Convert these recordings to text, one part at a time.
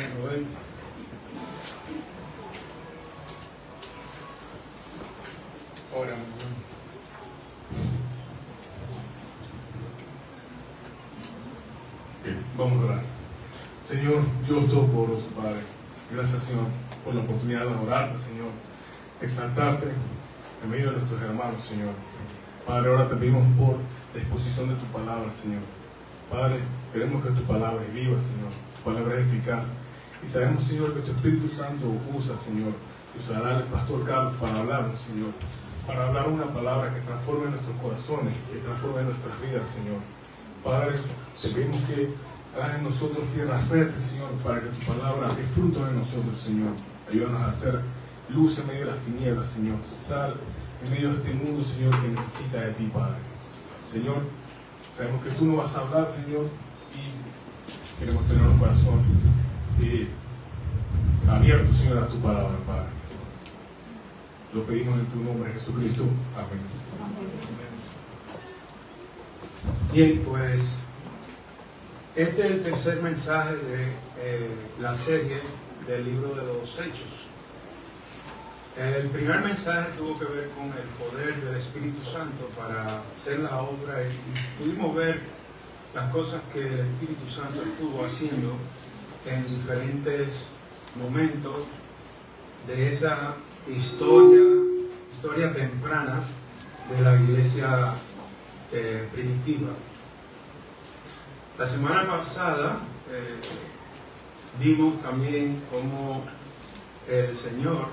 Noel. Ora, bien, vamos a orar. Señor, Dios Todopoderoso, Padre, gracias, Señor, por la oportunidad de adorarte, Señor, exaltarte en medio de nuestros hermanos, Señor. Padre, ahora te pedimos por la exposición de tu palabra, Señor. Padre, queremos que tu palabra es viva, Señor, tu palabra es eficaz. Y sabemos, Señor, que tu Espíritu Santo usa, Señor, usará al pastor Carlos para hablarnos, Señor, para hablar una palabra que transforme nuestros corazones, que transforme nuestras vidas, Señor. Padre, te pedimos que hagas en nosotros tierra fértil, Señor, para que tu palabra dé fruto en nosotros, Señor. Ayúdanos a hacer luz en medio de las tinieblas, Señor. Sal en medio de este mundo, Señor, que necesita de ti, Padre. Señor, sabemos que tú nos vas a hablar, Señor, y queremos tener un corazón abierto, Señor, a tu palabra, Padre. Lo pedimos en tu nombre, Jesucristo. Amén. Bien, pues este es el tercer mensaje de la serie del libro de los Hechos. El primer mensaje tuvo que ver con el poder del Espíritu Santo para hacer la obra y pudimos ver las cosas que el Espíritu Santo estuvo haciendo en diferentes momentos de esa historia temprana de la iglesia primitiva. La semana pasada vimos también cómo el Señor,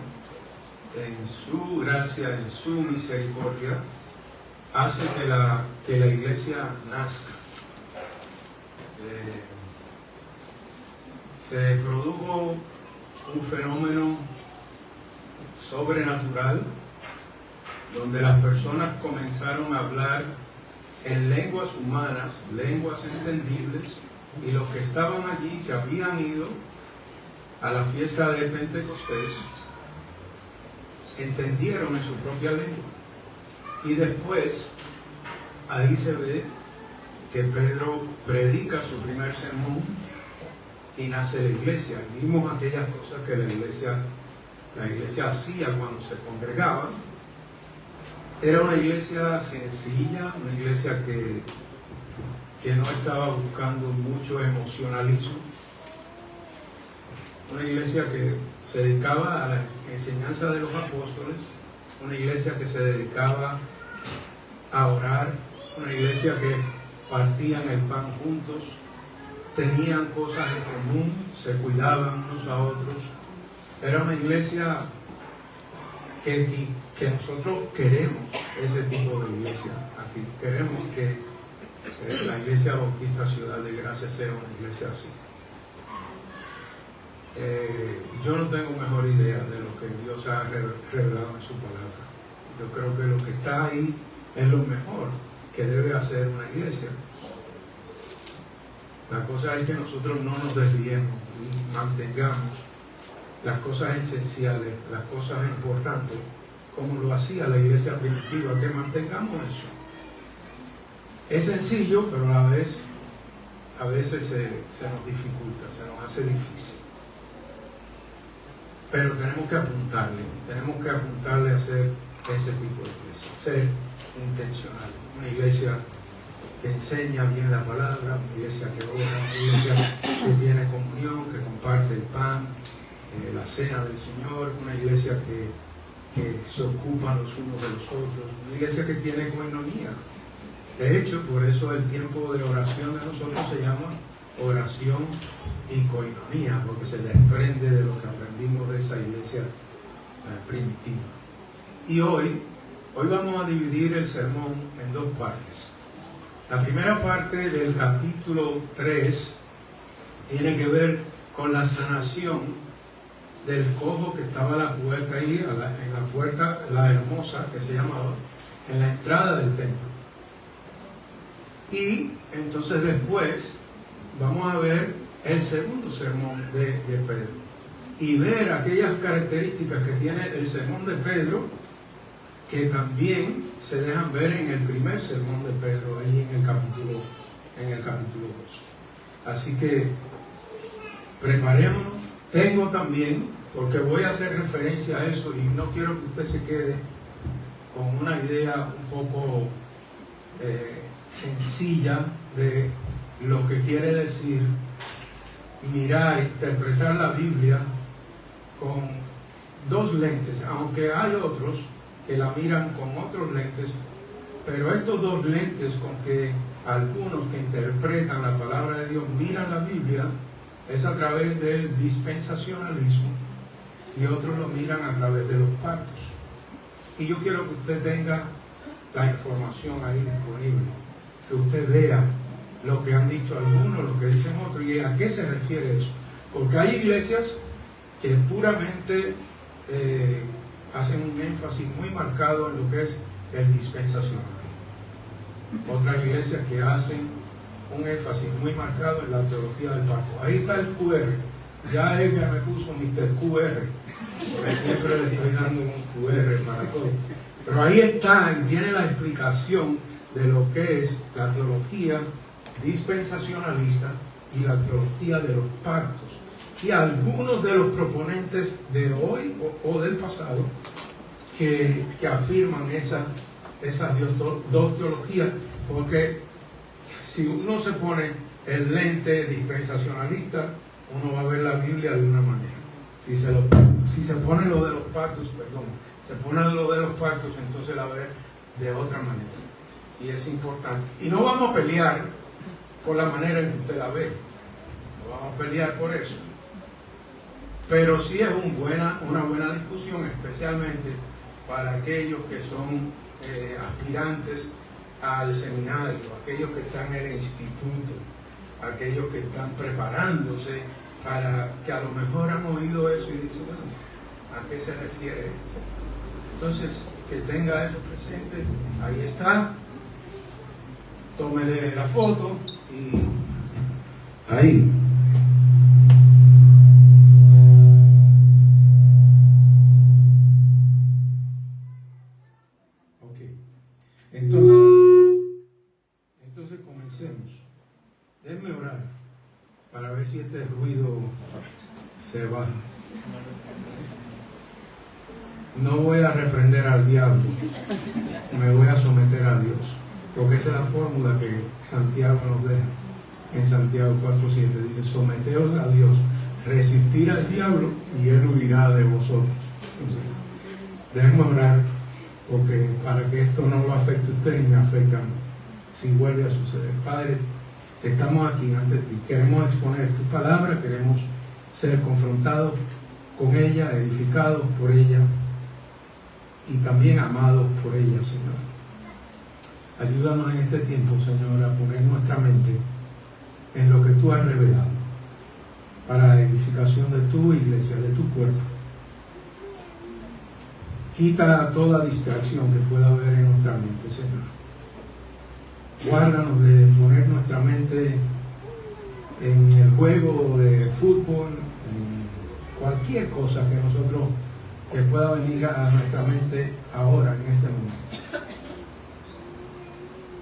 en su gracia, en su misericordia, hace que la iglesia nazca. Se produjo un fenómeno sobrenatural donde las personas comenzaron a hablar en lenguas humanas, lenguas entendibles, y los que estaban allí, que habían ido a la fiesta de Pentecostés, entendieron en su propia lengua. Y después, ahí se ve que Pedro predica su primer sermón y nace la iglesia. Vimos aquellas cosas que la iglesia hacía cuando se congregaba. Era una iglesia sencilla, una iglesia que no estaba buscando mucho emocionalismo, una iglesia que se dedicaba a la enseñanza de los apóstoles, una iglesia que se dedicaba a orar, una iglesia que partían el pan juntos, tenían cosas en común, se cuidaban unos a otros. Era una iglesia que nosotros queremos ese tipo de iglesia aquí. Queremos que la iglesia Bautista Ciudad de Gracia sea una iglesia así. Yo no tengo mejor idea de lo que Dios ha revelado en su palabra. Yo creo que lo que está ahí es lo mejor que debe hacer una iglesia. La cosa es que nosotros no nos desviemos y mantengamos las cosas esenciales, las cosas importantes, como lo hacía la iglesia primitiva, que mantengamos eso. Es sencillo, pero a veces se nos dificulta, se nos hace difícil. Pero tenemos que apuntarle a hacer ese tipo de iglesia, ser intencional, una iglesia que enseña bien la palabra, una iglesia que ora, una iglesia que tiene comunión, que comparte el pan, la cena del Señor, una iglesia que se ocupan los unos de los otros, una iglesia que tiene coinonía. De hecho, por eso el tiempo de oración de nosotros se llama oración y coinonía, porque se desprende de lo que aprendimos de esa iglesia primitiva. Y hoy vamos a dividir el sermón en dos partes. La primera parte del capítulo 3 tiene que ver con la sanación del cojo que estaba a la puerta ahí, en la puerta, la hermosa que se llamaba, en la entrada del templo. Y entonces después vamos a ver el segundo sermón de Pedro y ver aquellas características que tiene el sermón de Pedro que también se dejan ver en el primer sermón de Pedro, ahí en el capítulo 2. Así que preparémonos Tengo también, porque voy a hacer referencia a eso y no quiero que usted se quede con una idea un poco sencilla de lo que quiere decir mirar, interpretar la Biblia con dos lentes, aunque hay otros que la miran con otros lentes, pero estos dos lentes con que algunos que interpretan la palabra de Dios miran la Biblia es a través del dispensacionalismo y otros lo miran a través de los pactos. Y yo quiero que usted tenga la información ahí disponible, que usted vea lo que han dicho algunos, lo que dicen otros y a qué se refiere eso. Porque hay iglesias que puramente hacen un énfasis muy marcado en lo que es el dispensacionalismo. Otras iglesias que hacen un énfasis muy marcado en la teología del pacto. Ahí está el QR. Ya ella me puso Mr. QR. Porque siempre le estoy dando un QR para todo. Pero ahí está y tiene la explicación de lo que es la teología dispensacionalista y la teología de los pactos. Y algunos de los proponentes de hoy o del pasado que afirman esas dos teologías, porque si uno se pone el lente dispensacionalista, uno va a ver la Biblia de una manera. Si se pone lo de los pactos, se pone lo de los pactos, entonces la va a ver de otra manera. Y es importante. Y no vamos a pelear por la manera en que usted la ve. No vamos a pelear por eso. Pero sí es una buena discusión, especialmente para aquellos que son aspirantes al seminario, aquellos que están en el instituto, aquellos que están preparándose para que a lo mejor han oído eso y dicen, bueno, ¿a qué se refiere esto? Entonces, que tenga eso presente, ahí está, tómele la foto y ahí. Entonces comencemos. Déjenme orar para ver si este ruido se va. No voy a reprender al diablo, me voy a someter a Dios, porque esa es la fórmula que Santiago nos deja en Santiago 4:7. Dice: someteos a Dios, resistir al diablo y él huirá de vosotros. Entonces, déjenme orar, porque para que esto no lo afecte a usted ni me afecte a mí, si vuelve a suceder. Padre, estamos aquí ante ti, queremos exponer tu palabra, queremos ser confrontados con ella, edificados por ella y también amados por ella, Señor. Ayúdanos en este tiempo, Señor, a poner nuestra mente en lo que tú has revelado para la edificación de tu iglesia, de tu cuerpo. Quita toda distracción que pueda haber en nuestra mente, Señor. Guárdanos de poner nuestra mente en el juego de fútbol, en cualquier cosa que pueda venir a nuestra mente ahora, en este momento.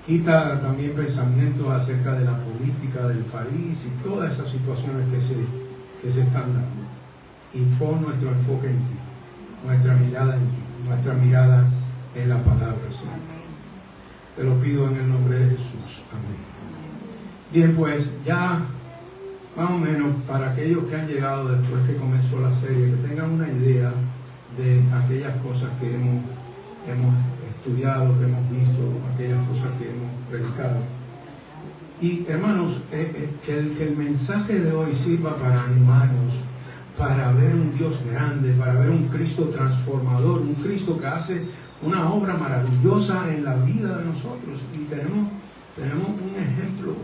Quita también pensamientos acerca de la política del país y todas esas situaciones que se están dando. Y pon nuestro enfoque en ti, nuestra mirada en ti, nuestra mirada en la palabra, Señor. Te lo pido en el nombre de Jesús. Amén. Bien, pues ya más o menos para aquellos que han llegado después que comenzó la serie, que tengan una idea de aquellas cosas que hemos estudiado, que hemos visto, aquellas cosas que hemos predicado. Y hermanos, que el mensaje de hoy sirva para animarnos, para ver un Dios grande, para ver un Cristo transformador, un Cristo que hace una obra maravillosa en la vida de nosotros. Y tenemos un ejemplo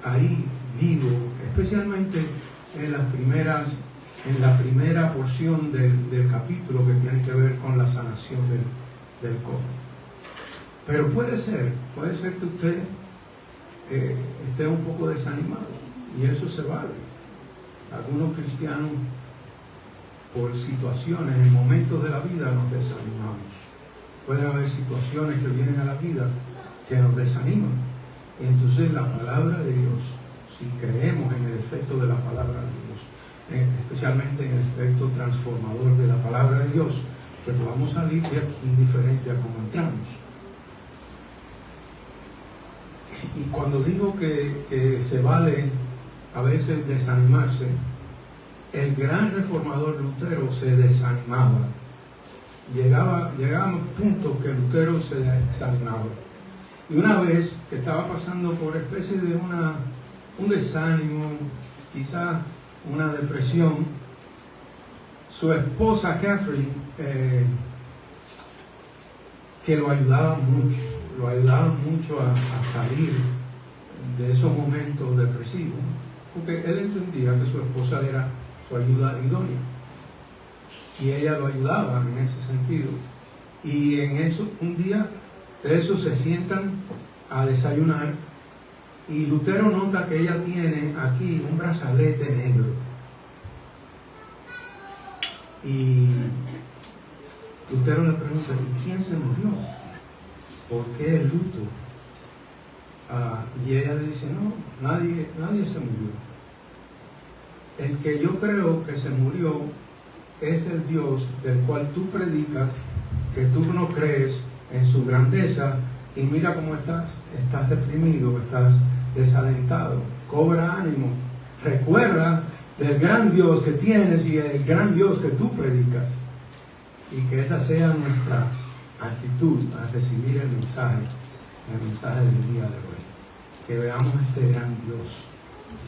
ahí vivo, especialmente en la primera porción del capítulo que tiene que ver con la sanación del cojo. Pero puede ser que usted esté un poco desanimado, y eso se vale. Algunos cristianos, por situaciones, en momentos de la vida, nos desanimamos. Puede haber situaciones que vienen a la vida que nos desaniman. Y entonces la palabra de Dios, si creemos en el efecto de la palabra de Dios, especialmente en el aspecto transformador de la palabra de Dios, que podamos salir de aquí diferente a como entramos. Y cuando digo que se vale a veces desanimarse, el gran reformador Lutero se desanimaba. Llegábamos a puntos que Lutero se desanimaba. Y una vez que estaba pasando por especie de un desánimo, quizás una depresión, su esposa Catherine, que lo ayudaba mucho a salir de esos momentos depresivos, porque él entendía que su esposa era su ayuda idónea y ella lo ayudaba en ese sentido. Y en eso, un día de esos se sientan a desayunar y Lutero nota que ella tiene aquí un brazalete negro. Y Lutero le pregunta: ¿y quién se murió? ¿Por qué el luto? Y ella le dice: no, nadie se murió. El que yo creo que se murió es el Dios del cual tú predicas, que tú no crees en su grandeza, y mira cómo estás deprimido, estás desalentado. Cobra ánimo, recuerda del gran Dios que tienes y el gran Dios que tú predicas, y que esa sea nuestra actitud al recibir el mensaje del día de hoy. Que veamos este gran Dios,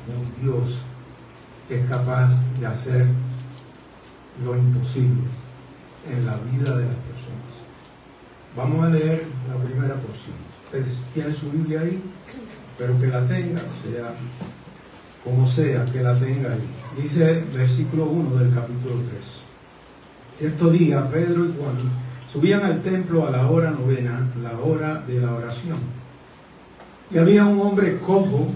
un Dios que es capaz de hacer lo imposible en la vida de las personas. Vamos a leer la primera porción. Ustedes tienen su Biblia ahí, pero que la tenga, sea como sea, que la tenga ahí. Dice versículo 1 del capítulo 3. Cierto día, Pedro y Juan subían al templo a la hora novena, la hora de la oración. Y había un hombre cojo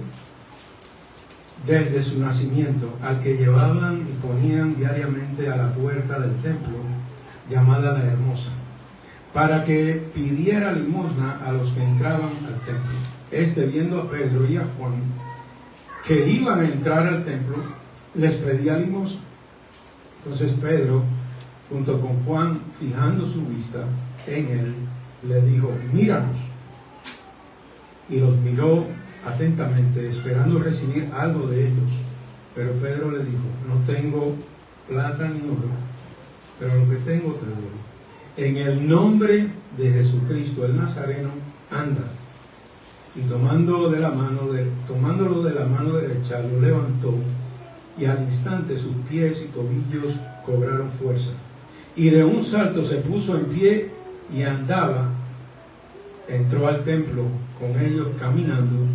desde su nacimiento, al que llevaban y ponían diariamente a la puerta del templo, llamada la Hermosa, para que pidiera limosna a los que entraban al templo. Viendo a Pedro y a Juan, que iban a entrar al templo, les pedía limosna. Entonces Pedro, junto con Juan, fijando su vista en él, le dijo: míranos. Y los miró atentamente, esperando recibir algo de ellos. Pero Pedro le dijo: no tengo plata ni oro, pero lo que tengo te doy. En el nombre de Jesucristo el Nazareno, anda. Y tomándolo de la mano derecha, lo levantó, y al instante sus pies y tobillos cobraron fuerza. Y de un salto se puso en pie y andaba. Entró al templo con ellos caminando,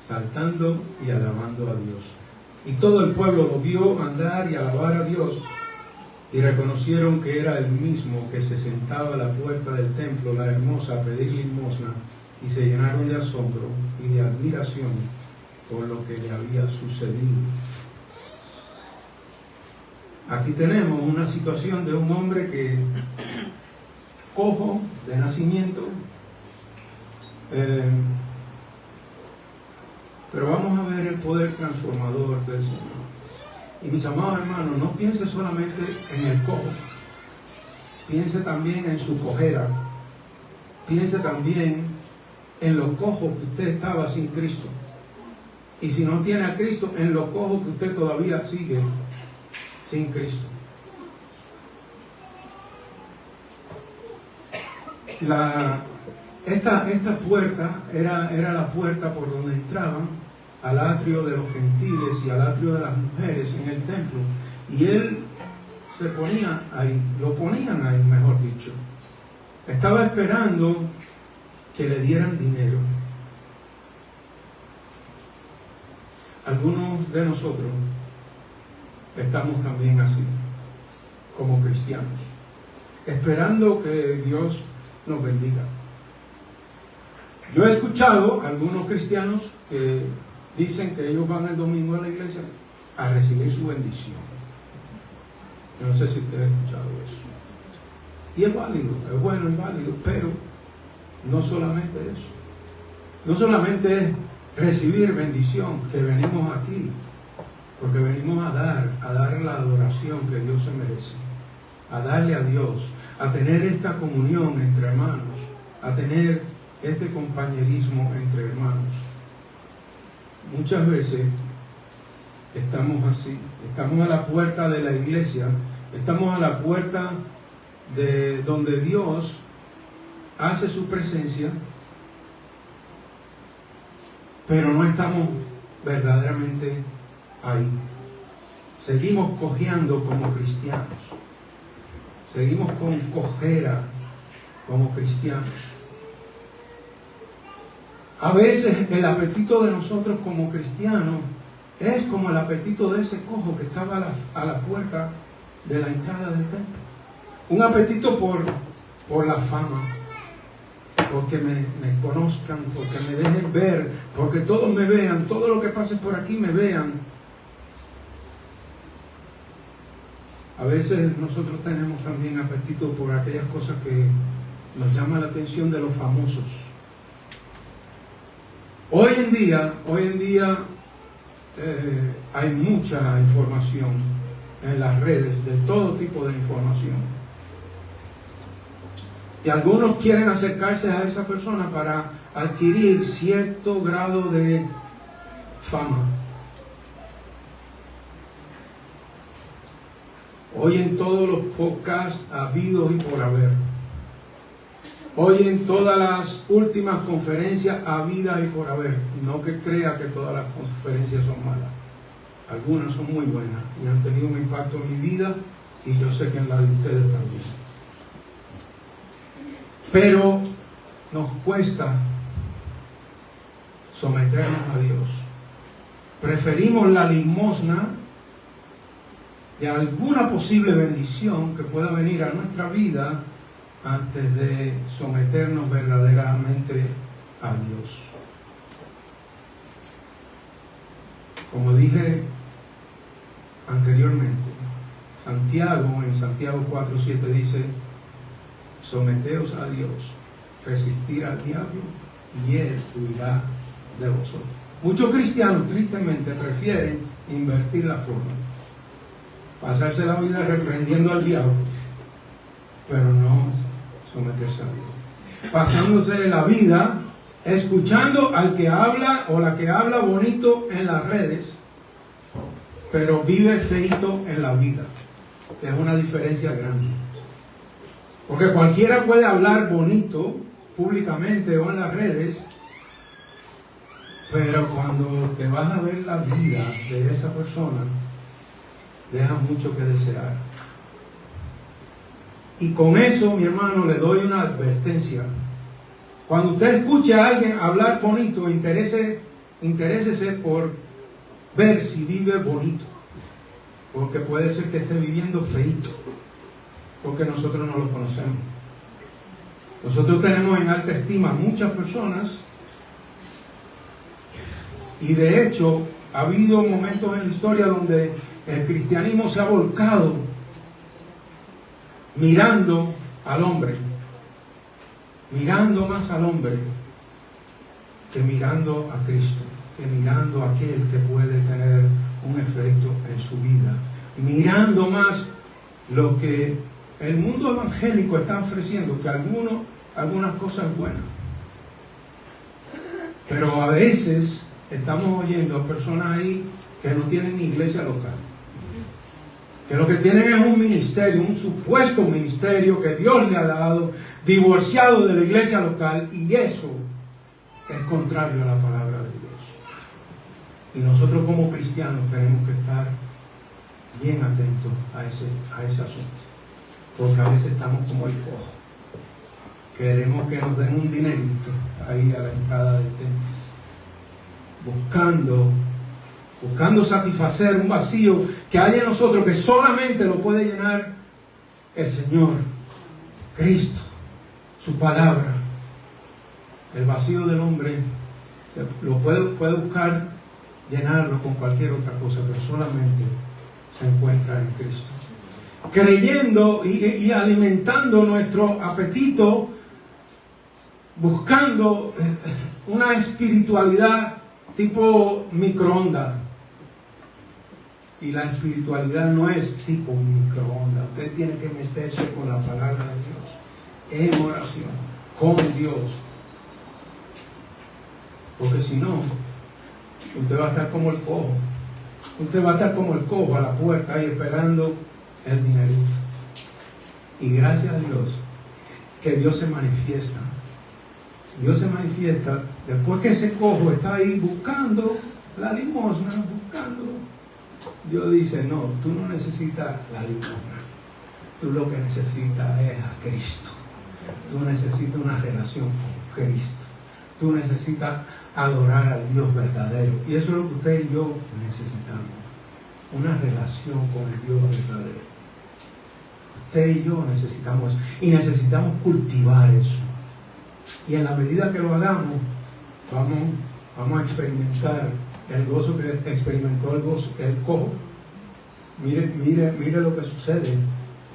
saltando y alabando a Dios. Y todo el pueblo lo vio andar y alabar a Dios, y reconocieron que era el mismo que se sentaba a la puerta del templo, la Hermosa, a pedir limosna, y se llenaron de asombro y de admiración por lo que le había sucedido. Aquí tenemos una situación de un hombre que cojo de nacimiento, pero vamos a ver el poder transformador del Señor. Y mis amados hermanos, no piense solamente en el cojo, piense también en su cojera, piense también en lo cojo que usted estaba sin Cristo, y si no tiene a Cristo, en lo cojo que usted todavía sigue sin Cristo. Esta puerta era la puerta por donde entraban al atrio de los gentiles y al atrio de las mujeres en el templo, y él se ponía ahí, lo ponían ahí, mejor dicho. Estaba esperando que le dieran dinero. Algunos de nosotros estamos también así, como cristianos, esperando que Dios nos bendiga. Yo he escuchado a algunos cristianos que dicen que ellos van el domingo a la iglesia a recibir su bendición. Yo no sé si ustedes han escuchado eso. Y es válido, es bueno y válido, pero no solamente eso. No solamente es recibir bendición, que venimos aquí Porque venimos a dar la adoración que Dios se merece, a darle a Dios, a tener esta comunión entre hermanos, a tener este compañerismo entre hermanos. Muchas veces estamos así, estamos a la puerta de la iglesia, estamos a la puerta de donde Dios hace su presencia, pero no estamos verdaderamente ahí. Seguimos cojeando como cristianos, seguimos con cojera como cristianos. A veces el apetito de nosotros como cristianos es como el apetito de ese cojo que estaba a la puerta de la entrada del templo. Un apetito por la fama, porque me conozcan, porque me dejen ver, porque todos me vean, todo lo que pase por aquí me vean. A veces nosotros tenemos también apetito por aquellas cosas que nos llaman la atención de los famosos. Hoy en día hay mucha información en las redes, de todo tipo de información. Y algunos quieren acercarse a esa persona para adquirir cierto grado de fama. Hoy en todos los podcasts habidos y por haber. Hoy en todas las últimas conferencias habidas y por haber. No que crea que todas las conferencias son malas. Algunas son muy buenas y han tenido un impacto en mi vida y yo sé que en la de ustedes también. Pero nos cuesta someternos a Dios. Preferimos la limosna de alguna posible bendición que pueda venir a nuestra vida antes de someternos verdaderamente a Dios. Como dije anteriormente, en Santiago 4:7 dice: someteos a Dios, resistir al diablo y él huirá de vosotros. Muchos cristianos tristemente prefieren invertir la forma, pasarse la vida reprendiendo al diablo, pero no someterse a Dios. Pasándose la vida escuchando al que habla o la que habla bonito en las redes, pero vive feito en la vida. Es una diferencia grande. Porque cualquiera puede hablar bonito públicamente o en las redes, pero cuando te vas a ver la vida de esa persona, deja mucho que desear. Y con eso, mi hermano, le doy una advertencia. Cuando usted escuche a alguien hablar bonito, interésese por ver si vive bonito. Porque puede ser que esté viviendo feito, porque nosotros no lo conocemos. Nosotros tenemos en alta estima muchas personas, y de hecho ha habido momentos en la historia donde el cristianismo se ha volcado mirando al hombre, mirando más al hombre que mirando a Cristo, que mirando a aquel que puede tener un efecto en su vida, mirando más lo que el mundo evangélico está ofreciendo, que algunas cosas buenas. Pero a veces estamos oyendo a personas ahí que no tienen ni iglesia local, que lo que tienen es un ministerio, un supuesto ministerio que Dios le ha dado, divorciado de la iglesia local, y eso es contrario a la palabra de Dios. Y nosotros como cristianos tenemos que estar bien atentos a ese asunto, porque a veces estamos como el cojo. Queremos que nos den un dinerito ahí a la entrada del templo, buscando satisfacer un vacío que hay en nosotros, que solamente lo puede llenar el Señor, Cristo, su palabra. El vacío del hombre lo puede buscar llenarlo con cualquier otra cosa, pero solamente se encuentra en Cristo. Creyendo y alimentando nuestro apetito, buscando una espiritualidad tipo microondas, Y la espiritualidad no es tipo un microondas. Usted tiene que meterse con la palabra de Dios, en oración, con Dios. Porque si no, usted va a estar como el cojo. Usted va a estar como el cojo a la puerta ahí esperando el dinerito. Y gracias a Dios que Dios se manifiesta. Dios se manifiesta después que ese cojo está ahí buscando la limosna, buscando. Dios dice, no, tú no necesitas la limosna. Tú lo que necesitas es a Cristo. Tú necesitas una relación con Cristo. Tú necesitas adorar al Dios verdadero. Y eso es lo que usted y yo necesitamos. Una relación con el Dios verdadero. Usted y yo necesitamos eso. Y necesitamos cultivar eso. Y en la medida que lo hagamos, vamos a experimentar el gozo que experimentó el cojo. Mire lo que sucede.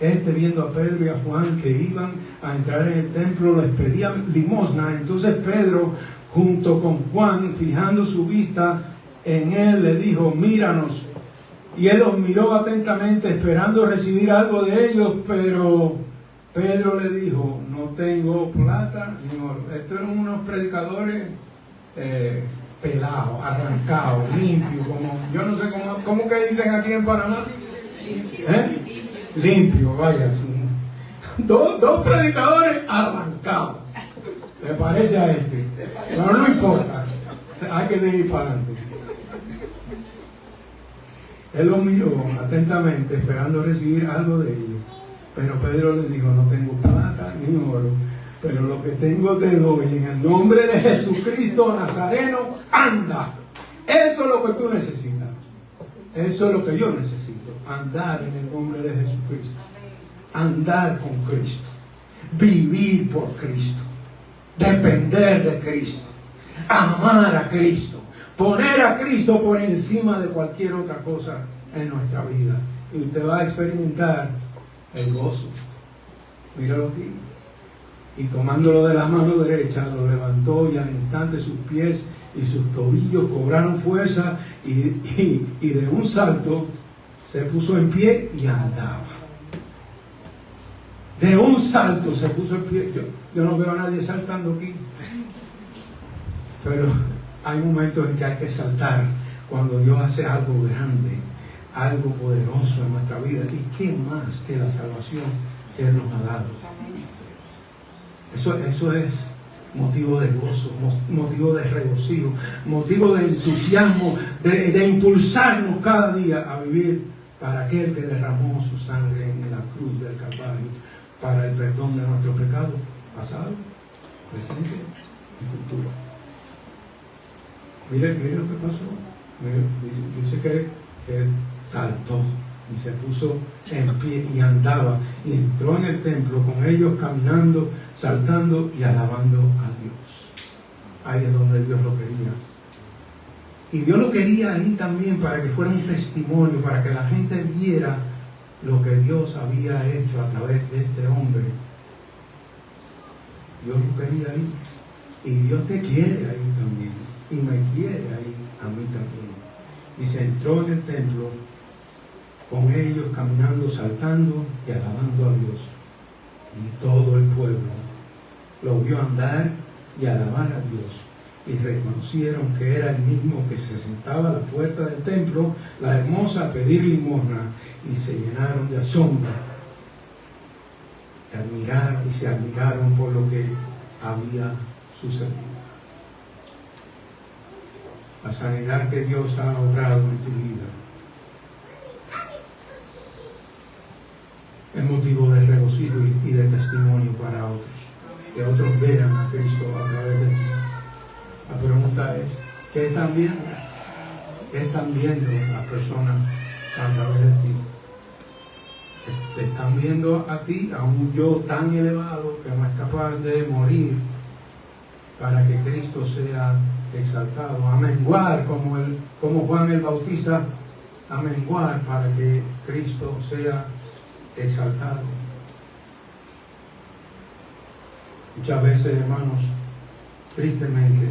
Viendo a Pedro y a Juan que iban a entrar en el templo, les pedían limosna. Entonces Pedro, junto con Juan, fijando su vista en él, le dijo, míranos. Y él los miró atentamente, esperando recibir algo de ellos, pero Pedro le dijo, no tengo plata ni oro. Estos eran unos predicadores pelados, arrancados, limpios, como, yo no sé cómo que dicen aquí en Panamá. Limpio, vaya. Dos predicadores arrancados. Me parece a este. Pero no importa. Hay que seguir para adelante. Él los miró atentamente, esperando recibir algo de ellos. Pero Pedro le dijo, no tengo plata ni oro, pero lo que tengo te doy. En el nombre de Jesucristo Nazareno, anda. Eso es lo que tú necesitas. Eso es lo que yo necesito. Andar en el nombre de Jesucristo. Andar con Cristo. Vivir por Cristo. Depender de Cristo. Amar a Cristo. Poner a Cristo por encima de cualquier otra cosa en nuestra vida. Y usted va a experimentar el gozo. Míralo aquí. Y tomándolo de la mano derecha, lo levantó y al instante sus pies y sus tobillos cobraron fuerza y de un salto se puso en pie y andaba. De un salto se puso en pie. Yo no veo a nadie saltando aquí. Pero hay momentos en que hay que saltar cuando Dios hace algo grande, algo poderoso en nuestra vida. ¿Y qué más que la salvación que Él nos ha dado? Eso es motivo de gozo, motivo de regocijo, motivo de entusiasmo, de impulsarnos cada día a vivir para aquel que derramó su sangre en la cruz del Calvario para el perdón de nuestro pecado pasado, presente y futuro. Mire lo que pasó. Dice que saltó y se puso en pie y andaba y entró en el templo con ellos caminando, saltando y alabando a Dios. Ahí es donde Dios lo quería. Y Dios lo quería ahí también para que fuera un testimonio, para que la gente viera lo que Dios había hecho a través de este hombre. Dios lo quería ahí. Y Dios te quiere ahí también. Y me quiere ahí a mí también. Y se entró en el templo con ellos caminando, saltando y alabando a Dios. Y todo el pueblo lo vio andar y alabar a Dios. Y reconocieron que era el mismo que se sentaba a la puerta del templo, la hermosa, a pedir limosna. Y se llenaron de asombro. Y se admiraron por lo que había sucedido. La sanidad que Dios ha obrado en tu vida es motivo de regocijo y de testimonio para otros, que otros vean a Cristo a través de ti. La pregunta es, ¿qué están viendo? ¿Qué están viendo las personas a través de ti? Te están viendo a ti, a un yo tan elevado que no es capaz de morir para que Cristo sea exaltado, a menguar como Juan el Bautista, a menguar para que Cristo sea exaltado. Muchas veces, hermanos, tristemente,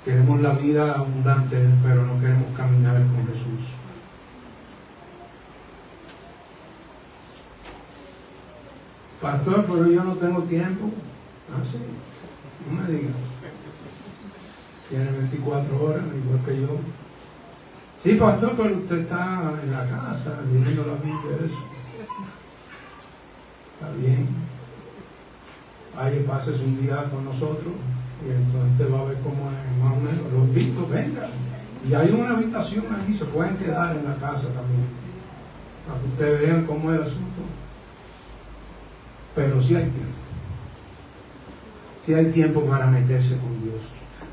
queremos la vida abundante, pero no queremos caminar con Jesús. Pastor, pero yo no tengo tiempo. Ah, sí, no me diga. Tiene 24 horas, igual que yo. Sí, pastor, pero usted está en la casa leyendo la Biblia, eso. Está bien. Ahí pases un día con nosotros y entonces te va a ver cómo es más o menos. Los vistos, venga. Y hay una habitación ahí, se pueden quedar en la casa también. Para que ustedes vean cómo es el asunto. Pero sí hay tiempo. Sí hay tiempo para meterse con Dios,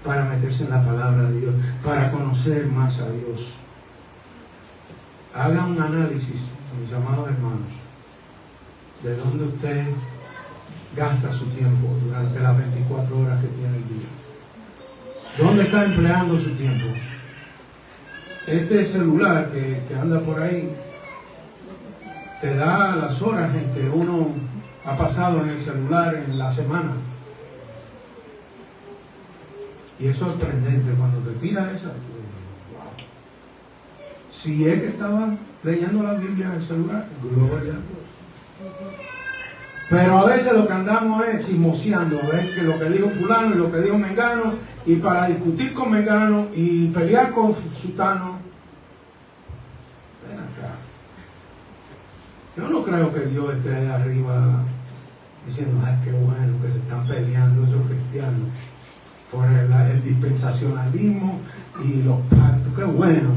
para meterse en la palabra de Dios, para conocer más a Dios. Haga un análisis, mis amados hermanos, de dónde usted gasta su tiempo durante las 24 horas que tiene el día. ¿Dónde está empleando su tiempo? Este celular que anda por ahí te da las horas en que uno ha pasado en el celular en la semana. Y es sorprendente cuando te tiras esa. Wow. Si es que estaba leyendo la Biblia en el celular, gloria a Dios. Pero a veces lo que andamos es chismoseando, a ver que lo que dijo fulano y lo que dijo mengano, y para discutir con mengano y pelear con sutano. Ven acá. Yo no creo que Dios esté ahí arriba diciendo, ay, qué bueno que se están peleando esos cristianos por el dispensacionalismo y los pactos, qué bueno,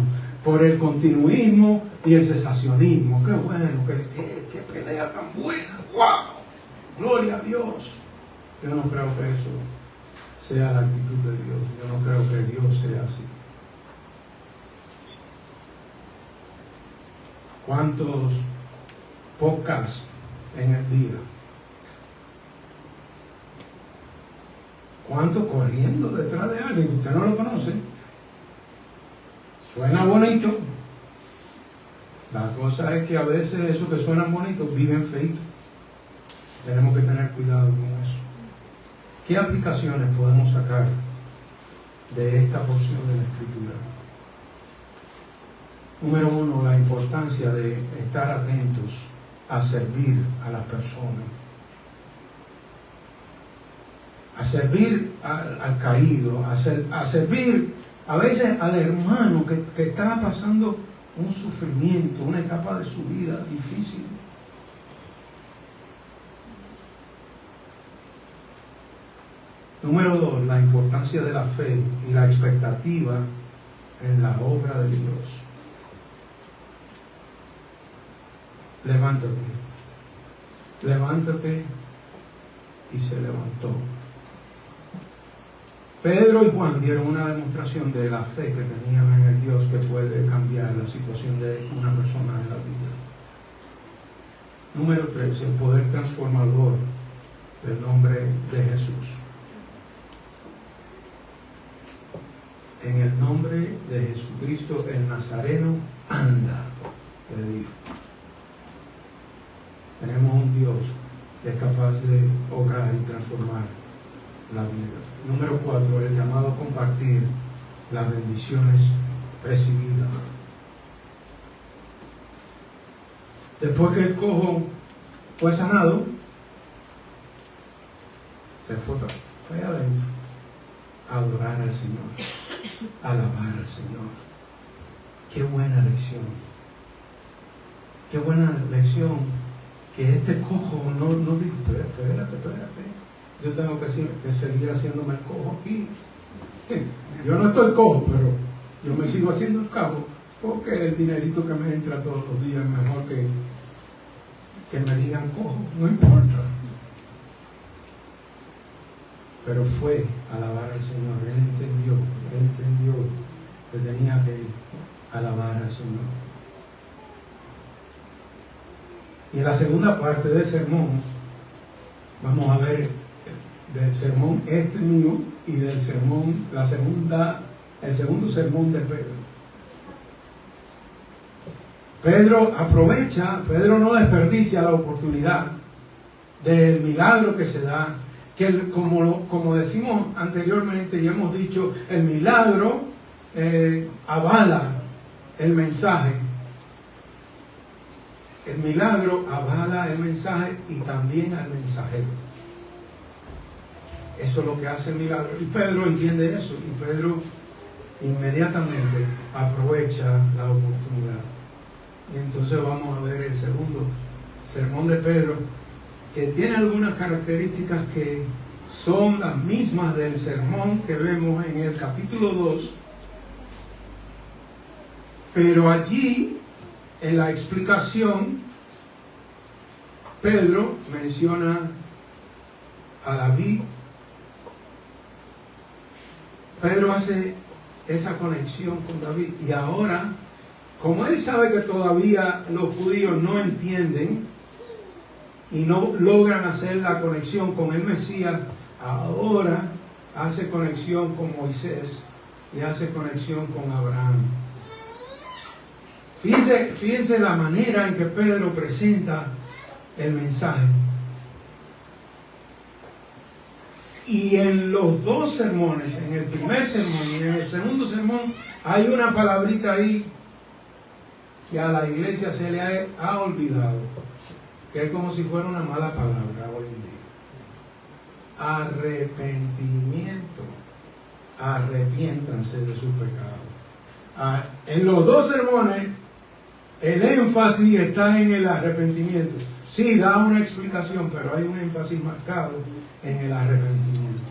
por el continuismo y el cesacionismo, qué bueno, qué pelea tan buena, wow, gloria a Dios. Yo no creo que eso sea la actitud de Dios, yo no creo que Dios sea así. ¿Cuántos podcasts en el día? ¿Cuánto corriendo detrás de alguien que usted no lo conoce? Suena bonito. La cosa es que a veces esos que suenan bonitos viven feitos. Tenemos que tener cuidado con eso. ¿Qué aplicaciones podemos sacar de esta porción de la Escritura? Número 1, la importancia de estar atentos a servir a las personas. A servir al caído, a servir a veces al hermano que está pasando un sufrimiento, una etapa de su vida difícil. Número 2, la importancia de la fe y la expectativa en la obra de Dios. Levántate. Levántate y se levantó. Pedro y Juan dieron una demostración de la fe que tenían en el Dios que puede cambiar la situación de una persona en la vida. Número 3, el poder transformador del nombre de Jesús. En el nombre de Jesucristo el Nazareno, anda, le dijo. Tenemos un Dios que es capaz de obrar y transformar la vida. Número 4, el llamado a compartir las bendiciones recibidas. Después que el cojo fue sanado, se fue adentro a adorar al Señor, a alabar al Señor. Qué buena lección. Qué buena lección que este cojo no dijo, espérate. Yo tengo que seguir haciéndome el cojo aquí. Yo no estoy cojo, pero yo me sigo haciendo el cojo porque el dinerito que me entra todos los días es mejor que me digan cojo. No importa. Pero fue a alabar al Señor. Él entendió que tenía que alabar al Señor. Y en la segunda parte del sermón vamos a ver del sermón mío y del sermón, el segundo sermón de Pedro. Pedro no desperdicia la oportunidad del milagro que se da, que como decimos anteriormente y hemos dicho, el milagro avala el mensaje. El milagro avala el mensaje y también al mensajero. Eso es lo que hace el milagro. Y Pedro entiende eso. Y Pedro inmediatamente aprovecha la oportunidad. Y entonces vamos a ver el segundo sermón de Pedro, que tiene algunas características que son las mismas del sermón que vemos en el capítulo 2. Pero allí, en la explicación, Pedro menciona a David. Pedro hace esa conexión con David. Y ahora, como él sabe que todavía los judíos no entienden y no logran hacer la conexión con el Mesías, ahora hace conexión con Moisés y hace conexión con Abraham. Fíjense la manera en que Pedro presenta el mensaje. Y en los dos sermones, en el primer sermón y en el segundo sermón, hay una palabrita ahí que a la iglesia se le ha olvidado, que es como si fuera una mala palabra hoy en día. Arrepentimiento. Arrepiéntanse de sus pecados. En los dos sermones, el énfasis está en el arrepentimiento. Sí, da una explicación, pero hay un énfasis marcado en el arrepentimiento.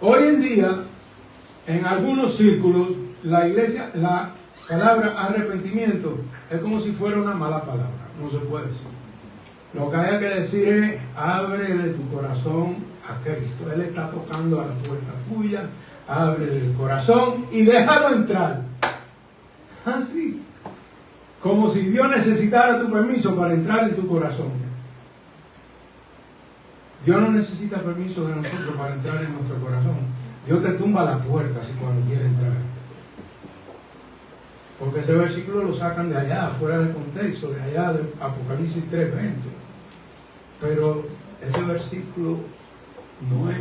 Hoy en día, en algunos círculos, la palabra arrepentimiento es como si fuera una mala palabra. No se puede decir. Lo que hay que decir es: abre de tu corazón a Cristo. Él está tocando a la puerta tuya. Abre el corazón y déjalo entrar. Así. Como si Dios necesitara tu permiso para entrar en tu corazón. Dios no necesita permiso de nosotros para entrar en nuestro corazón. Dios te tumba la puerta así cuando quiere entrar. Porque ese versículo lo sacan de allá, fuera de contexto, de allá de Apocalipsis 3:20. Pero ese versículo no es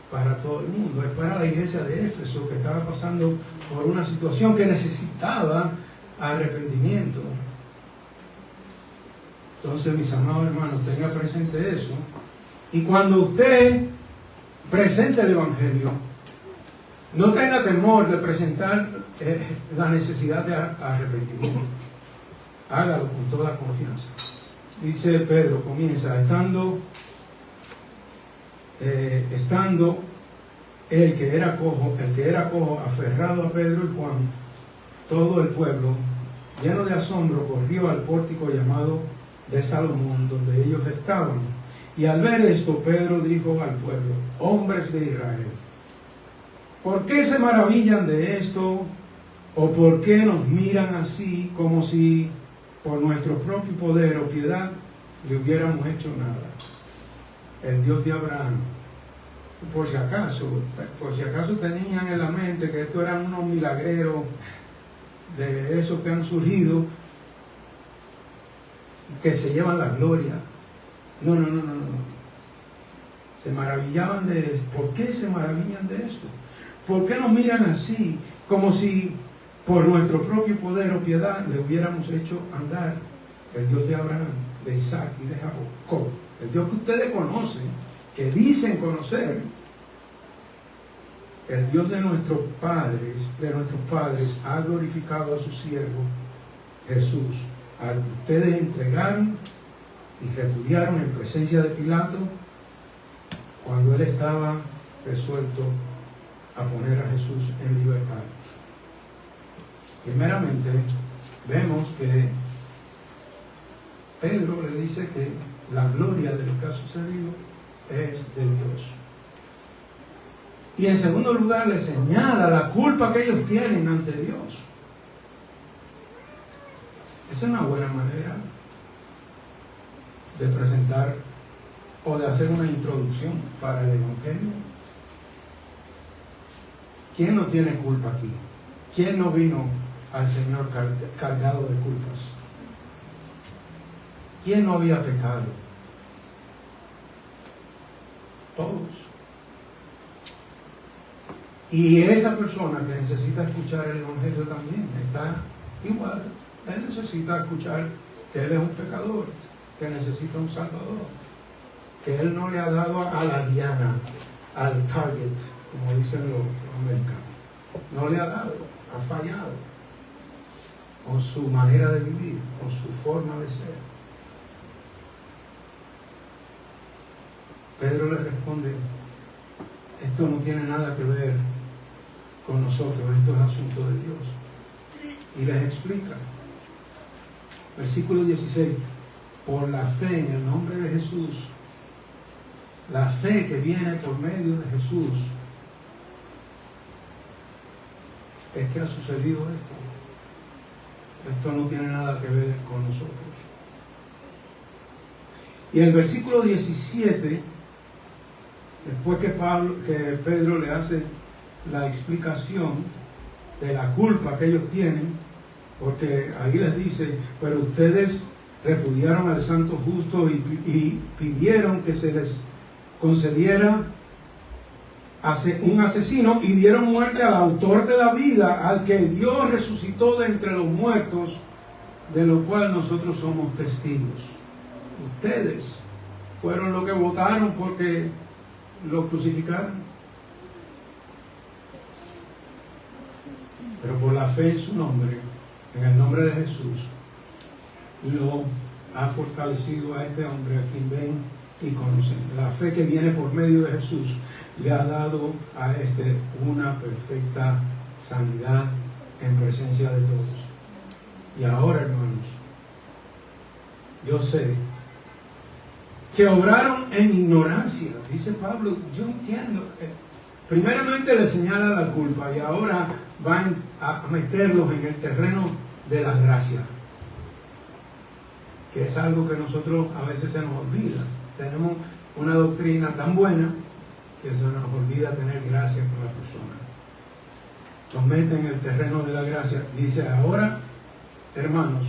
para todo el mundo, es para la iglesia de Éfeso, que estaba pasando por una situación que necesitaba arrepentimiento. Entonces, mis amados hermanos, tenga presente eso. Y cuando usted presente el Evangelio, no tenga temor de presentar la necesidad de arrepentimiento. Hágalo con toda confianza. Dice Pedro, comienza: estando el que era cojo aferrado a Pedro y Juan, todo el pueblo, lleno de asombro, corrió al pórtico llamado de Salomón, donde ellos estaban. Y al ver esto, Pedro dijo al pueblo: hombres de Israel, ¿por qué se maravillan de esto? ¿O por qué nos miran así, como si por nuestro propio poder o piedad le hubiéramos hecho nada? El Dios de Abraham, por si acaso tenían en la mente que estos eran unos milagreros de esos que han surgido, que se llevan la gloria. No. Se maravillaban de esto. ¿Por qué se maravillan de esto? ¿Por qué nos miran así, como si por nuestro propio poder o piedad le hubiéramos hecho andar? El Dios de Abraham, de Isaac y de Jacob, el Dios que ustedes conocen, que dicen conocer, el Dios de nuestros padres, ha glorificado a su siervo Jesús, al que ustedes entregaron y repudiaron en presencia de Pilato, cuando él estaba resuelto a poner a Jesús en libertad. Primeramente, vemos que Pedro le dice que la gloria de lo que ha sucedido es de Dios. Y en segundo lugar, le señala la culpa que ellos tienen ante Dios. Esa es una buena manera de presentar o de hacer una introducción para el Evangelio. ¿Quién no tiene culpa aquí? ¿Quién no vino al Señor cargado de culpas? ¿Quién no había pecado? Todos. Y esa persona que necesita escuchar el Evangelio también está igual. Él necesita escuchar que él es un pecador, que necesita un salvador, que él no le ha dado a la diana, al target, como dicen los americanos. No le ha dado, ha fallado con su manera de vivir, con su forma de ser. Pedro le responde: esto no tiene nada que ver con nosotros, esto es asunto de Dios. Y les explica. Versículo 16: por la fe en el nombre de Jesús, la fe que viene por medio de Jesús, es que ha sucedido esto. Esto no tiene nada que ver con nosotros. Y el versículo 17, después que Pedro le hace la explicación de la culpa que ellos tienen, porque ahí les dice: pero ustedes repudiaron al santo justo y pidieron que se les concediera un asesino y dieron muerte al autor de la vida, al que Dios resucitó de entre los muertos, de lo cual nosotros somos testigos. Ustedes fueron los que votaron porque lo crucificaron, pero por la fe en su nombre, en el nombre de Jesús, lo ha fortalecido a este hombre, a quien ven y conocen. La fe que viene por medio de Jesús le ha dado a este una perfecta sanidad en presencia de todos. Y ahora, hermanos, yo sé que obraron en ignorancia. Dice Pablo, yo entiendo. Primeramente le señala la culpa y ahora van a meterlos en el terreno de la gracia, que es algo que nosotros a veces se nos olvida. Tenemos una doctrina tan buena que se nos olvida tener gracia con la persona. Nos meten en el terreno de la gracia. Dice, ahora, hermanos,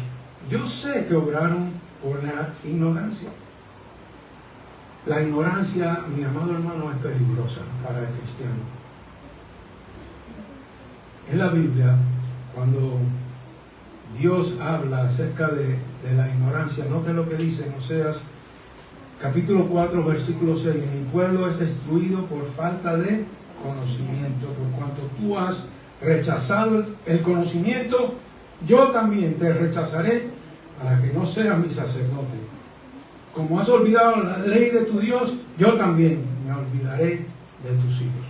yo sé que obraron por la ignorancia. La ignorancia, mi amado hermano, es peligrosa para el cristiano. En la Biblia, cuando Dios habla acerca de la ignorancia, note lo que dice en Oseas capítulo 4, versículo 6: mi pueblo es destruido por falta de conocimiento. Por cuanto tú has rechazado el conocimiento, yo también te rechazaré para que no seas mi sacerdote. Como has olvidado la ley de tu Dios, yo también me olvidaré de tus hijos.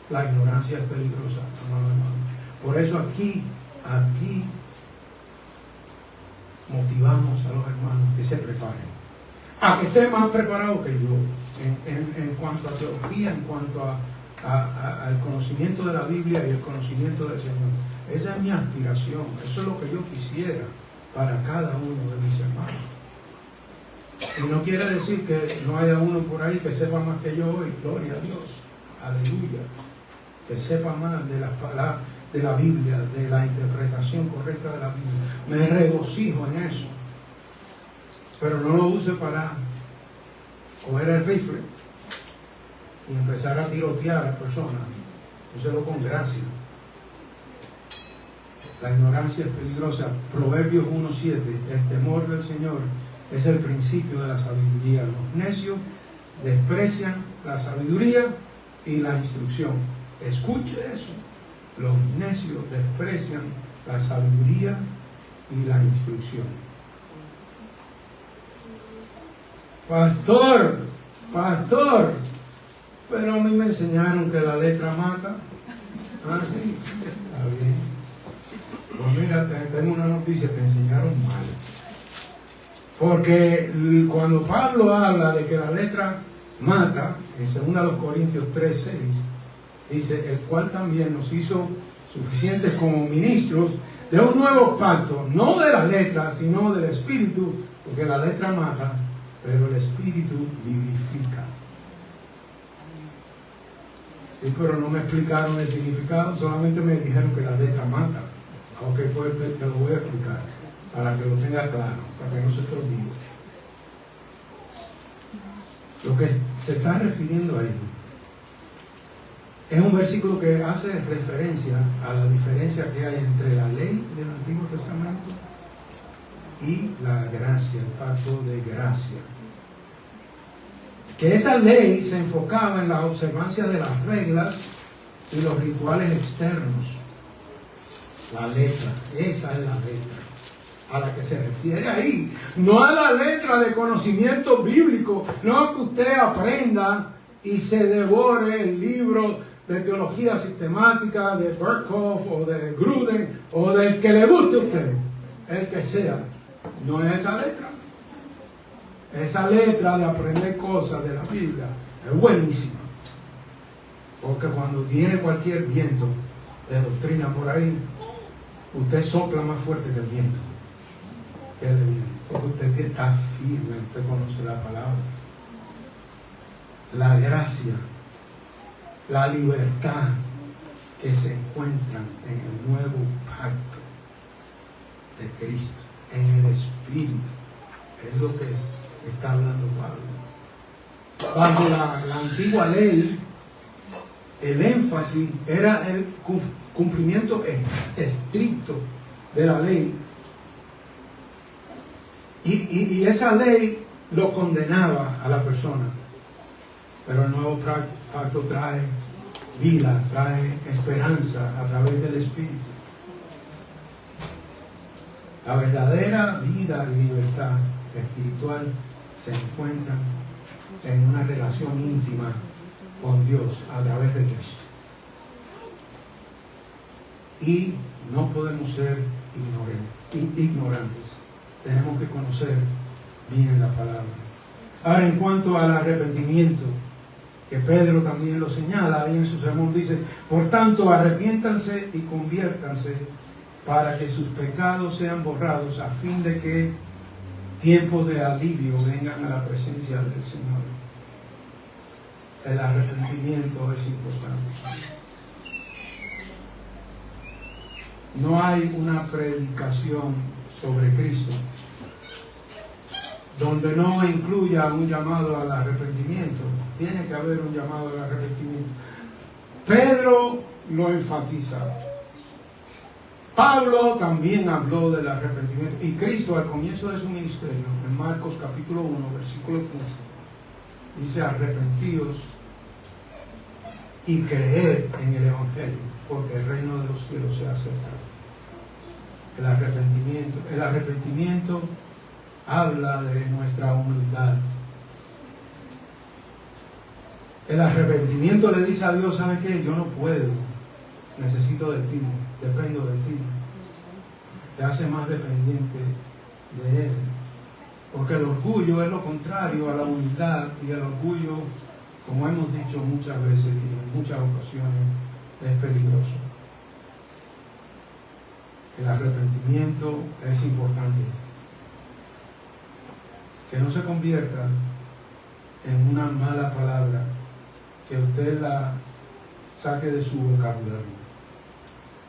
La ignorancia es peligrosa, hermano. Por eso aquí motivamos a los hermanos que se preparen, a que estén más preparados que yo en cuanto a teología, en cuanto al conocimiento de la Biblia y el conocimiento del Señor. Esa es mi aspiración, eso es lo que yo quisiera para cada uno de mis hermanos. Y no quiere decir que no haya uno por ahí que sepa más que yo hoy, gloria a Dios, aleluya, que sepa más de las palabras de la Biblia, de la interpretación correcta de la Biblia. Me regocijo en eso, pero no lo use para coger el rifle y empezar a tirotear a las personas. Úselo con gracia. La ignorancia es peligrosa. Proverbios 1:7: el temor del Señor es el principio de la sabiduría. Los necios desprecian la sabiduría y la instrucción. Escuche eso. Los necios desprecian la sabiduría y la instrucción. Pastor, pero a mí me enseñaron que la letra mata. Ah, sí, está bien. Pues mira, tengo una noticia, te enseñaron mal. Porque cuando Pablo habla de que la letra mata, en 2 Corintios 3:6, dice, el cual también nos hizo suficientes como ministros de un nuevo pacto, no de la letra, sino del Espíritu, porque la letra mata, pero el Espíritu vivifica. Sí, pero no me explicaron el significado, solamente me dijeron que la letra mata. Ok, pues te lo voy a explicar, para que lo tenga claro, para que no se te olvide. Lo que se está refiriendo ahí es un versículo que hace referencia a la diferencia que hay entre la ley del Antiguo Testamento y la gracia, el pacto de gracia. Que esa ley se enfocaba en la observancia de las reglas y los rituales externos. La letra, esa es la letra a la que se refiere ahí. No a la letra de conocimiento bíblico, no que usted aprenda y se devore el libro de teología sistemática de Berkhoff o de Gruden o del que le guste a usted, el que sea. No es esa letra. Esa letra de aprender cosas de la Biblia es buenísima. Porque cuando viene cualquier viento de doctrina por ahí, usted sopla más fuerte que el viento. Que el viento. Porque usted está firme, usted conoce la palabra. La gracia, la libertad que se encuentran en el nuevo pacto de Cristo, en el Espíritu, es lo que está hablando Pablo. Bajo la antigua ley, el énfasis era el cumplimiento estricto de la ley. Y esa ley lo condenaba a la persona. Pero el nuevo pacto trae vida, trae esperanza a través del Espíritu. La verdadera vida y libertad espiritual se encuentran en una relación íntima con Dios a través de Cristo. Y no podemos ser ignorantes. Tenemos que conocer bien la palabra. Ahora, en cuanto al arrepentimiento, que Pedro también lo señala ahí en su sermón, dice: por tanto, arrepiéntanse y conviértanse para que sus pecados sean borrados, a fin de que tiempos de alivio vengan a la presencia del Señor. El arrepentimiento es importante. No hay una predicación sobre Cristo donde no incluya un llamado al arrepentimiento. Tiene que haber un llamado al arrepentimiento. Pedro lo enfatiza. Pablo también habló del arrepentimiento. Y Cristo, al comienzo de su ministerio, en Marcos capítulo 1, versículo 15, dice: arrepentíos y creed en el Evangelio, porque el reino de los cielos se ha acercado. El arrepentimiento habla de nuestra humildad. El arrepentimiento le dice a Dios: ¿sabe qué? Yo no puedo, necesito de ti, dependo de ti. Te hace más dependiente de Él. Porque el orgullo es lo contrario a la humildad, y el orgullo, como hemos dicho muchas veces y en muchas ocasiones, es peligroso. El arrepentimiento es importante. Que no se convierta en una mala palabra, que usted la saque de su vocabulario.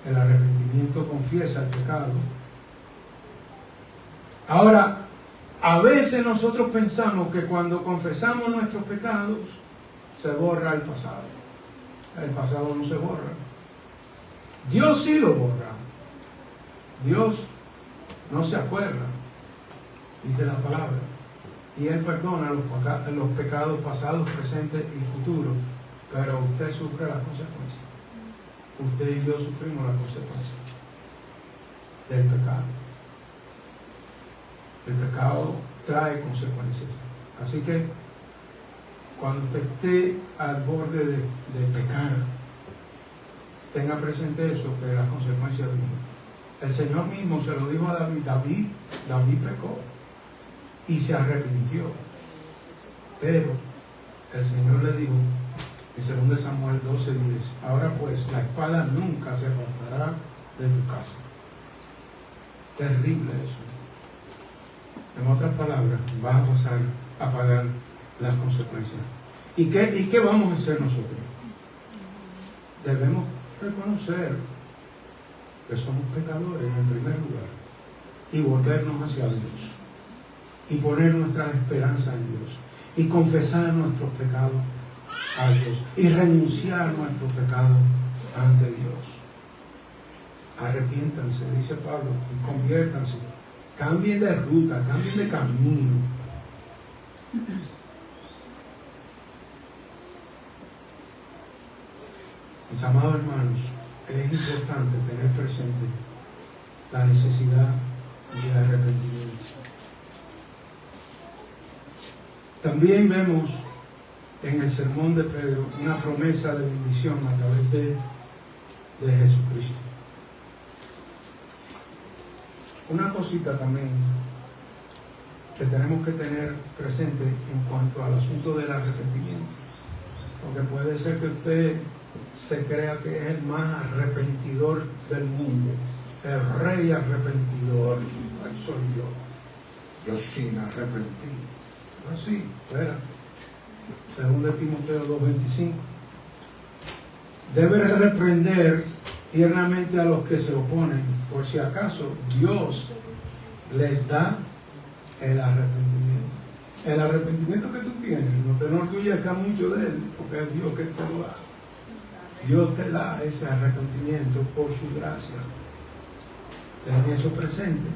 El arrepentimiento confiesa el pecado. Ahora, a veces nosotros pensamos que cuando confesamos nuestros pecados, se borra el pasado. El pasado no se borra. Dios sí lo borra. Dios no se acuerda, dice la palabra. Y Él perdona los pecados pasados, presentes y futuros. Pero usted sufre las consecuencias. Usted y yo sufrimos las consecuencias del pecado. El pecado trae consecuencias. Así que cuando usted esté al borde de pecar, tenga presente eso, que las consecuencias vienen. El Señor mismo se lo dijo a David. David pecó y se arrepintió. Pero el Señor le dijo en 2 Samuel 12:10: ahora pues, la espada nunca se apartará de tu casa. Terrible eso. En otras palabras, vas a pasar a pagar las consecuencias. ¿Y qué vamos a hacer nosotros? Debemos reconocer que somos pecadores en primer lugar, y volvernos hacia Dios, y poner nuestra esperanza en Dios, y confesar nuestros pecados a Dios, y renunciar a nuestros pecados ante Dios. Arrepiéntanse, dice Pablo, y conviértanse, Cambien de ruta, cambien de camino. Mis amados hermanos, es importante tener presente la necesidad de arrepentimiento. También vemos en el sermón de Pedro una promesa de bendición a través de Jesucristo. Una cosita también que tenemos que tener presente en cuanto al asunto del arrepentimiento, porque puede ser que usted se crea que es el más arrepentidor del mundo, el rey arrepentidor. Ay, soy yo sí me arrepentí. No, sí, espera. Según de Timoteo 2:25, debe reprender tiernamente a los que se oponen, por si acaso Dios les da el arrepentimiento. El arrepentimiento que tú tienes, no te enorgullezcas mucho de él, porque es Dios que te lo da. Dios te da ese arrepentimiento por su gracia. Ten eso presente.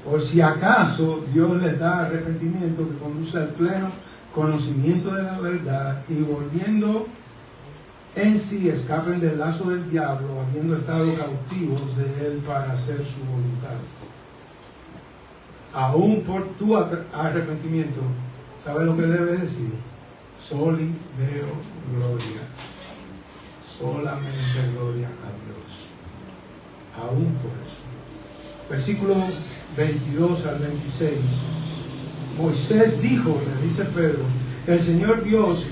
Por si acaso Dios les da arrepentimiento que conduce al pleno conocimiento de la verdad, y volviendo en sí escapen del lazo del diablo, habiendo estado cautivos de él para hacer su voluntad. Aún por tu arrepentimiento, ¿sabes lo que debe decir? Soli Deo Gloria. Solamente gloria a Dios. Aún por eso. Versículo 22 al 26. Moisés dijo, le dice Pedro, el Señor Dios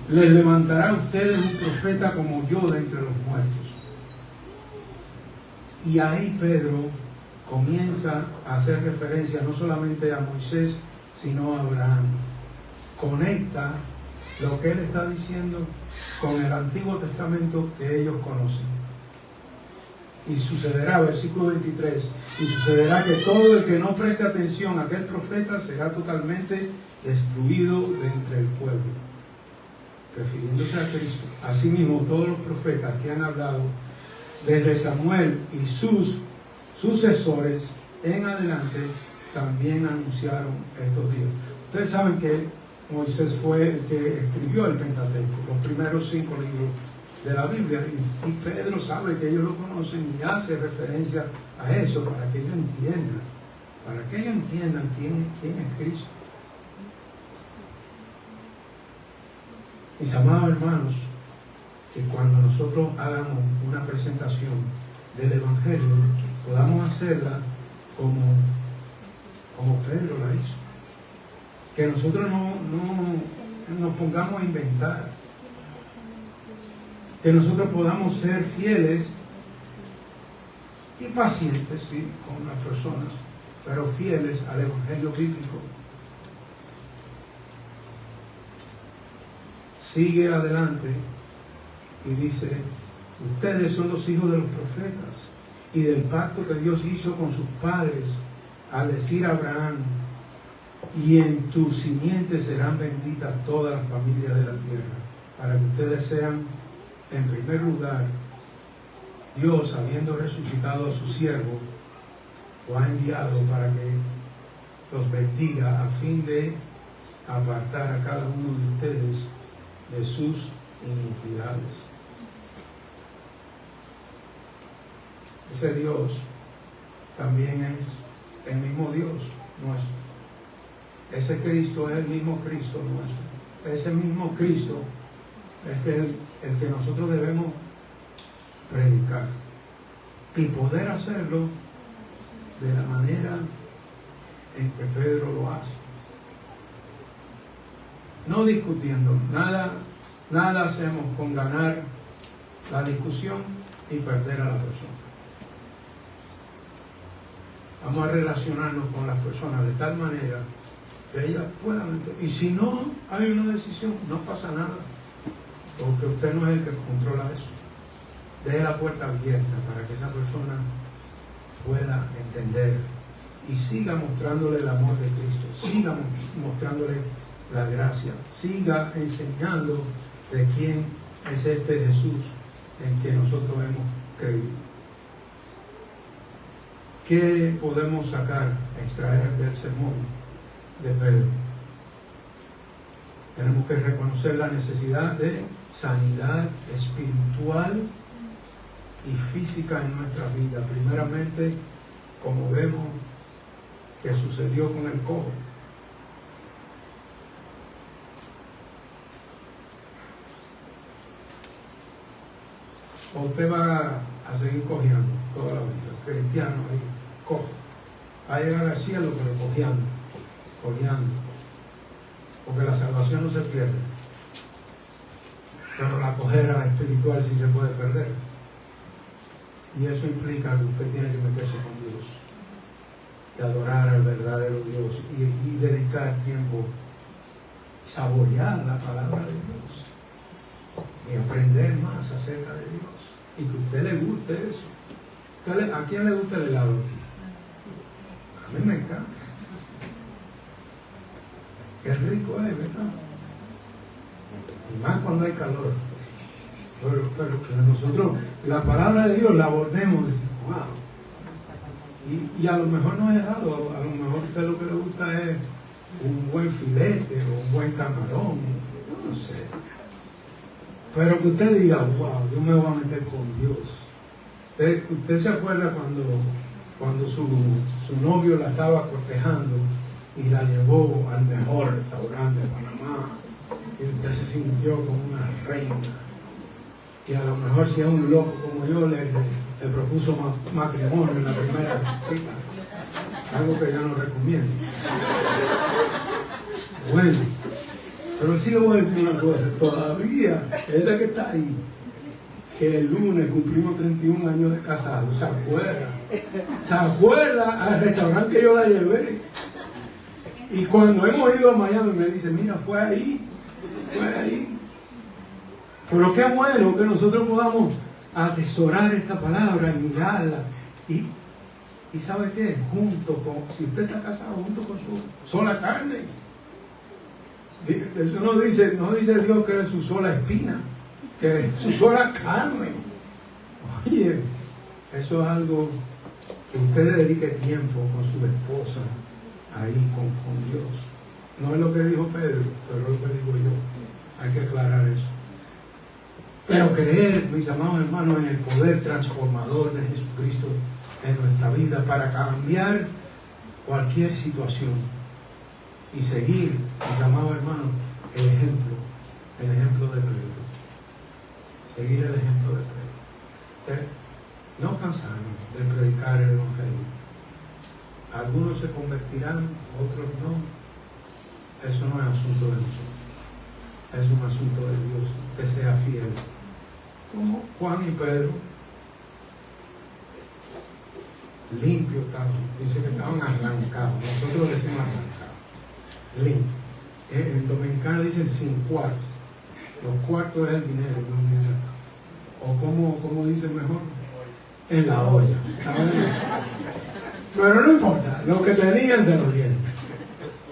les levantará a ustedes un profeta como yo de entre los muertos. Y ahí Pedro comienza a hacer referencia no solamente a Moisés, sino a Abraham. Conecta lo que él está diciendo con el Antiguo Testamento que ellos conocen. Y sucederá, versículo 23, y sucederá que todo el que no preste atención a aquel profeta será totalmente destruido de entre el pueblo. Refiriéndose a Cristo. Asimismo, todos los profetas que han hablado desde Samuel y sus sucesores en adelante también anunciaron estos días. Ustedes saben que Moisés fue el que escribió el Pentateuco, los primeros 5 libros de la Biblia, y Pedro sabe que ellos lo conocen y hace referencia a eso para que ellos entiendan quién es Cristo. Mis amados hermanos, que cuando nosotros hagamos una presentación del Evangelio, podamos hacerla como Pedro la hizo. Que nosotros no nos pongamos a inventar. Que nosotros podamos ser fieles y pacientes, sí, con las personas, pero fieles al Evangelio bíblico. Sigue adelante y dice, ustedes son los hijos de los profetas y del pacto que Dios hizo con sus padres al decir a Abraham, y en tu simiente serán benditas todas las familias de la tierra, para que ustedes sean, en primer lugar, Dios, habiendo resucitado a su siervo, lo ha enviado para que los bendiga a fin de apartar a cada uno de ustedes de sus iniquidades. Ese Dios también es el mismo Dios nuestro. Ese Cristo es el mismo Cristo nuestro. Ese mismo Cristo es el que nosotros debemos predicar y poder hacerlo de la manera en que Pedro lo hace. No discutiendo, nada hacemos con ganar la discusión y perder a la persona. Vamos a relacionarnos con las personas de tal manera que ellas puedan entender. Y si no hay una decisión, no pasa nada, porque usted no es el que controla eso. Deje la puerta abierta para que esa persona pueda entender y siga mostrándole el amor de Cristo, siga mostrándole la gracia, siga enseñando de quién es este Jesús en que nosotros hemos creído. ¿Qué podemos sacar, extraer del sermón de Pedro? Tenemos que reconocer la necesidad de sanidad espiritual y física en nuestra vida. Primeramente, como vemos que sucedió con el cojo. O usted va a seguir cojeando toda la vida, cristiano ahí, cojo. Va a llegar al cielo, pero cojeando. Porque la salvación no se pierde. Pero la cojera espiritual sí se puede perder. Y eso implica que usted tiene que meterse con Dios. Y adorar al verdadero Dios. Y dedicar tiempo. Saborear la palabra de Dios. Y aprender más acerca de Dios. Y que a usted le guste eso. ¿A quién le gusta el helado aquí? A mí me encanta. Qué rico es, ¿verdad? Y más cuando hay calor. Pero que nosotros la palabra de Dios la abordemos. Wow. Y a lo mejor no es helado. A lo mejor a usted lo que le gusta es un buen filete o un buen camarón. No sé. Pero que usted diga, wow, yo me voy a meter con Dios. ¿Usted se acuerda cuando su novio la estaba cortejando y la llevó al mejor restaurante de Panamá? Y usted se sintió como una reina. Y a lo mejor si es un loco como yo, le propuso matrimonio en la primera cita. Algo que yo no recomiendo. Bueno. Pero sí le voy a decir una cosa, todavía, esa que está ahí, que el lunes cumplimos 31 años de casados, ¿se acuerda al restaurante que yo la llevé? Y cuando hemos ido a Miami me dice, mira, fue ahí. Pero qué bueno que nosotros podamos atesorar esta palabra y mirarla. Y ¿sabe qué? Si usted está casado, junto con su sola carne. Eso no dice Dios que es su sola espina, que es su sola carne. Oye, eso es algo que usted dedique tiempo con su esposa, ahí con Dios. No es lo que dijo Pedro, pero es lo que digo yo. Hay que aclarar eso. Pero creer, mis amados hermanos, en el poder transformador de Jesucristo en nuestra vida para cambiar cualquier situación. Y seguir, mis amados hermanos, el ejemplo de Pedro. Seguir el ejemplo de Pedro. No cansarnos de predicar el Evangelio. Algunos se convertirán, otros no. Eso no es asunto de nosotros. Es un asunto de Dios. Que sea fiel. Como Juan y Pedro. Limpios estaban. Dice que estaban arrancados. Nosotros decimos arrancados. Limpio. En dominicano dicen sin cuarto. Los cuartos es el dinero, no. O como dicen mejor, en la olla. Pero no importa, lo que tenían se lo dieron.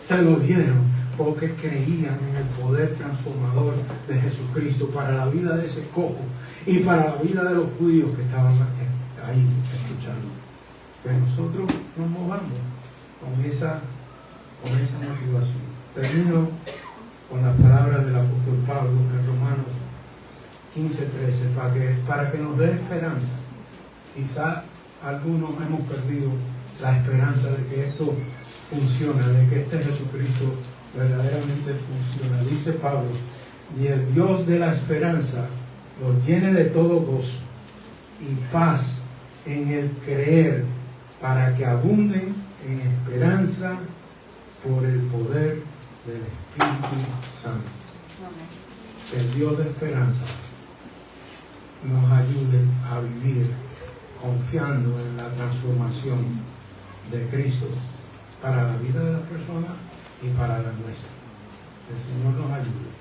Se lo dieron porque creían en el poder transformador de Jesucristo para la vida de ese cojo y para la vida de los judíos que estaban ahí escuchando. Que nosotros nos movamos con esa motivación. Termino con las palabras del apóstol Pablo en Romanos 15:13 para que nos dé esperanza. Quizá algunos hemos perdido la esperanza de que esto funciona, de que este Jesucristo verdaderamente funciona. Dice Pablo, y el Dios de la esperanza los llene de todo gozo y paz en el creer, para que abunden en esperanza por el poder del Espíritu Santo. Que el Dios de esperanza nos ayude a vivir confiando en la transformación de Cristo para la vida de las personas y para la nuestra. Que el Señor nos ayude.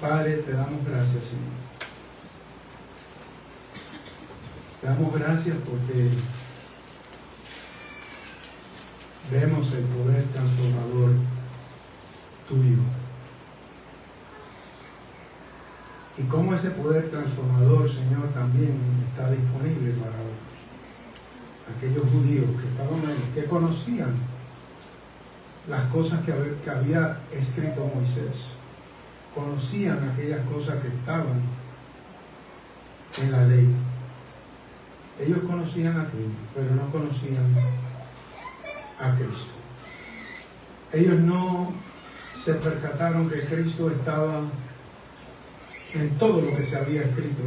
Padre, te damos gracias, Señor. Te damos gracias porque vemos el poder transformador tuyo. Y cómo ese poder transformador, Señor, también está disponible para otros. aquellos judíos que estaban ahí, que conocían las cosas que había escrito Moisés, conocían aquellas cosas que estaban en la ley. Ellos conocían aquello, pero no conocían a Cristo. Ellos no se percataron que Cristo estaba en todo lo que se había escrito,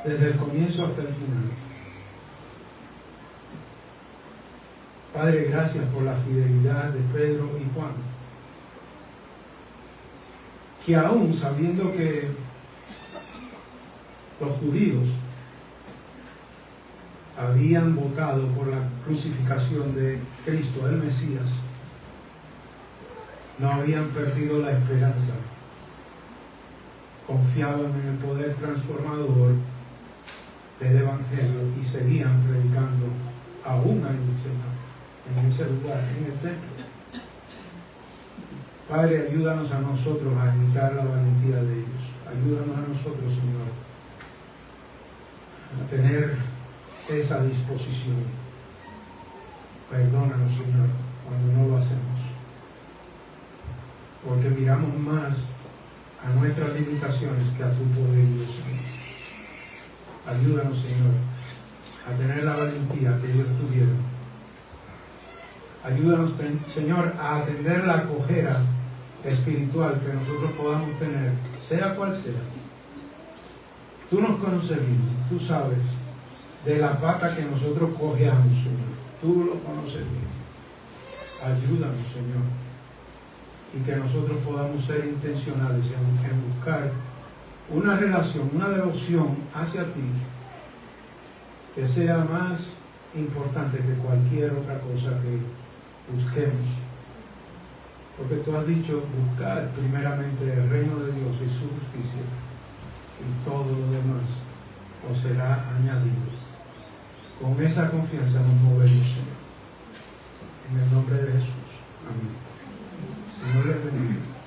desde el comienzo hasta el final. Padre, gracias por la fidelidad de Pedro y Juan, que aún sabiendo que los judíos habían votado por la crucificación de Cristo, el Mesías, no habían perdido la esperanza, confiaban en el poder transformador del Evangelio y seguían predicando aún en ese lugar, en el templo. Padre, ayúdanos a nosotros a imitar la valentía de ellos. Ayúdanos a nosotros, Señor, a tener esa disposición. Perdónanos, Señor, cuando no lo hacemos, porque miramos más a nuestras limitaciones que a tu poder, Dios. Ayúdanos, Señor, a tener la valentía que ellos tuvieron. Ayúdanos, Señor, a atender la cojera espiritual que nosotros podamos tener, sea cual sea. Tú nos conoces bien, tú sabes de la pata que nosotros cojeamos, Señor. Tú lo conoces bien. Ayúdanos, Señor, y que nosotros podamos ser intencionales en buscar una relación, una devoción hacia ti que sea más importante que cualquier otra cosa que busquemos. Porque tú has dicho buscar primeramente el reino de Dios y su justicia, y todo lo demás os será añadido. Con esa confianza nos movemos, Señor. En el nombre de Jesús. Amén. Señor, les bendiga.